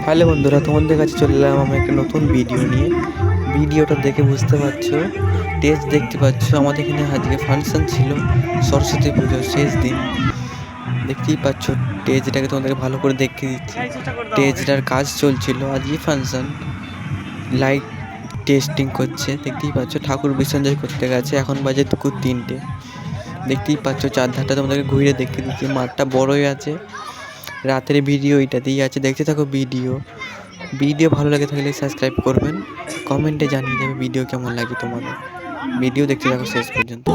Hello বন্ধুরা, তোমাদের কাছে চলে এলাম আমি একটা নতুন ভিডিও নিয়ে। ভিডিওটা দেখে বুঝতে পারছো, স্টেজ দেখতে পাচ্ছ। আমাদের এখানে আজকে ফাংশন ছিল, সরস্বতী পুজোর শেষ দিন। দেখতেই পাচ্ছ স্টেজটাকে তোমাদেরকে ভালো করে দেখিয়ে দিচ্ছি। স্টেজটার কাজ চলছিল, আজকে ফাংশন, লাইট টেস্টিং করছে। দেখতেই পাচ্ছ ঠাকুর বিসর্জন করতে গেছে, এখন বাজে দুপুর 3টে। দেখতেই পাচ্ছ চারধারটা তোমাদেরকে ঘুরে দেখিয়ে দিচ্ছি। মাঠটা বড়ই আছে, রাতের ভিডিও এটাতেই আছে, দেখতে থাকো। ভিডিও ভালো লাগে থাকলে সাবস্ক্রাইব করবেন, কমেন্টে জানিয়ে দেবে ভিডিও কেমন লাগে তোমাদের। ভিডিও দেখতে থাকো শেষ পর্যন্ত।